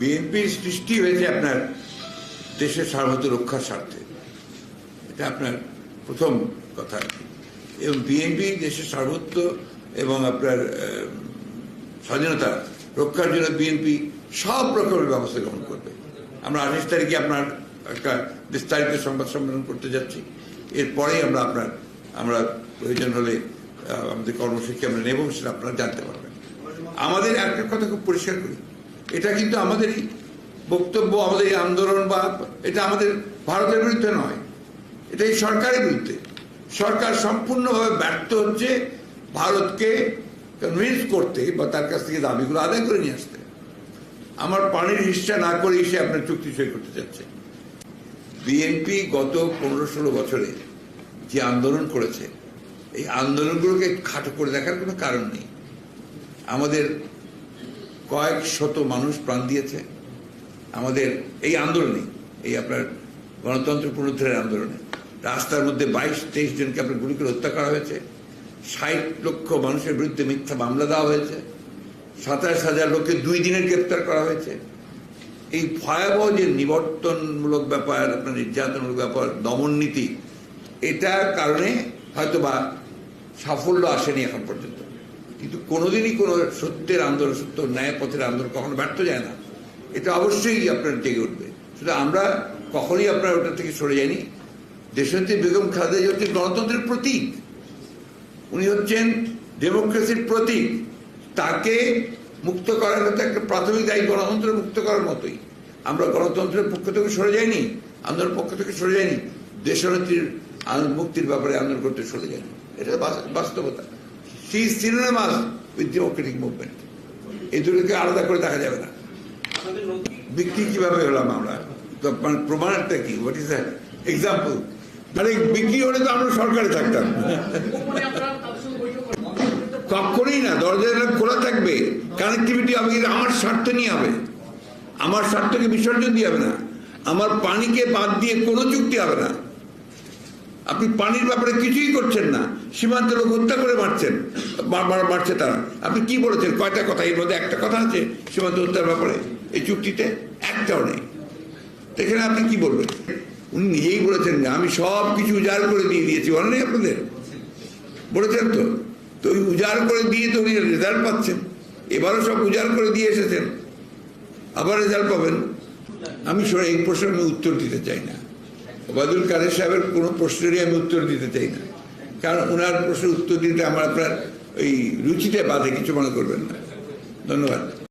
বিএনপির সৃষ্টি হয়েছে আপনার দেশের সার্বভৌমত্ব রক্ষার স্বার্থে, এটা আপনার প্রথম কথা। এবং বিএনপি দেশের সার্বভৌমত্ব এবং আপনার স্বাধীনতা রক্ষার জন্য বিএনপি সব রকমের ব্যবস্থা গ্রহণ করবে। আমরা 28 তারিখে আপনার একটা বিস্তারিত সংবাদ সম্মেলন করতে যাচ্ছি। এরপরেই আমরা প্রয়োজন হলে আমাদের কর্মসূচি আমরা নেব, সেটা আপনারা জানতে পারবেন। আমাদের একটা কথা খুব পরিষ্কার করি, এটা কিন্তু আমাদেরই বক্তব্য, আমাদের এই আন্দোলন বা এটা আমাদের ভারতের বিরুদ্ধে নয়, এটা এই সরকারের বিরুদ্ধে। সরকার সম্পূর্ণভাবে ব্যর্থ হচ্ছে ভারতকে কনভিন্স করতে বা তার কাছ থেকে দাবিগুলো আদায় করে নিয়ে আসতে। আমার পানির হিস্সা না করে এসে আপনার চুক্তি সই করতে চাচ্ছে। বিএনপি গত 15-16 বছরে যে আন্দোলন করেছে, এই আন্দোলনগুলোকে খাটো করে দেখার কোনো কারণ নেই। আমাদের কয়েক শত মানুষ প্রাণ দিয়েছে আমাদের এই আন্দোলনে, এই আপনার গণতন্ত্র পুনরুদ্ধারের আন্দোলনে। রাস্তার মধ্যে 22-23 জনকে আপনার গুলি করে হত্যা করা হয়েছে। 60 লক্ষ মানুষের বিরুদ্ধে মিথ্যা মামলা দেওয়া হয়েছে। 27,000 লোককে 2 দিনের গ্রেপ্তার করা হয়েছে। এই ভয়াবহ যে নিবর্তনমূলক ব্যাপার, আপনার নির্যাতনমূলক ব্যাপার, দমন নীতি, এটার কারণে হয়তো বা সাফল্য আসেনি এখন পর্যন্ত। কিন্তু কোনোদিনই কোনো সত্যের আন্দোলন, সত্য ন্যায় পথের আন্দোলন কখনো ব্যর্থ যায় না। এটা অবশ্যই আপনার জেগে উঠবে। শুধু আমরা কখনোই আপনার ওটা থেকে সরে যাইনি। দেশনেত্রী বেগম খালেদা জিয়া হচ্ছেন গণতন্ত্রের প্রতীক, উনি হচ্ছেন ডেমোক্রেসির প্রতীক। তাকে মুক্ত করার মতো একটা প্রাথমিক দায়ী গণতন্ত্র মুক্ত করার মতোই। আমরা গণতন্ত্রের পক্ষ থেকে সরে যাইনি, আন্দোলনের পক্ষ থেকে সরে যাইনি, দেশনেত্রীর মুক্তির ব্যাপারে আন্দোলন করতে সরে যায়নি। এটা বাস্তবতা। সেই সিনোনিমাস উইথ ডেমোক্রেটিক মুভমেন্ট, এই দুটোকে আলাদা করে দেখা যাবে না। বিক্রি কিভাবে হলাম আমরা, প্রমাণটা কি? What is the example? আরে বিক্রি হলে তো আমরা সরকারে থাকতাম। কখনই না, দরজা খোলা থাকবে, কানেক্টিভিটি হবে, কিন্তু আমার স্বার্থ নিয়ে হবে। আমার স্বার্থকে বিসর্জন দিয়ে হবে না। আমার পানিকে বাদ দিয়ে কোনো চুক্তি হবে না। আপনি পানির ব্যাপারে কিছুই করছেন না, সীমান্তের লোক হত্যা করে মারছেন, মারছে তারা। আপনি কি বলেছেন? কয়টা কথা? এর মধ্যে একটা কথা আছে সীমান্ত হত্যার ব্যাপারে এই চুক্তিতে? একটাও নেই। এখানে আপনি কি বলবেন? উনি নিজেই বলেছেন যে আমি সব কিছু উজাড় করে দিয়ে দিয়েছি, বলে নেই আপনাদের? বলেছেন তো। তো ওই উজাড় করে দিয়ে তো উনি রেজাল্ট পাচ্ছেন। এবারও সব উজাড় করে দিয়ে এসেছেন, আবার রেজাল্ট পাবেন। আমি এই প্রশ্নের আমি উত্তর দিতে চাই না। ওবায়দুল কাদের সাহেবের কোনো প্রশ্নেরই আমি উত্তর দিতে চাই না, কারণ ওনার প্রশ্নের উত্তর দিতে আমার আপনার ওই রুচিতে বাধে, কিছু মনে করবেন না। ধন্যবাদ।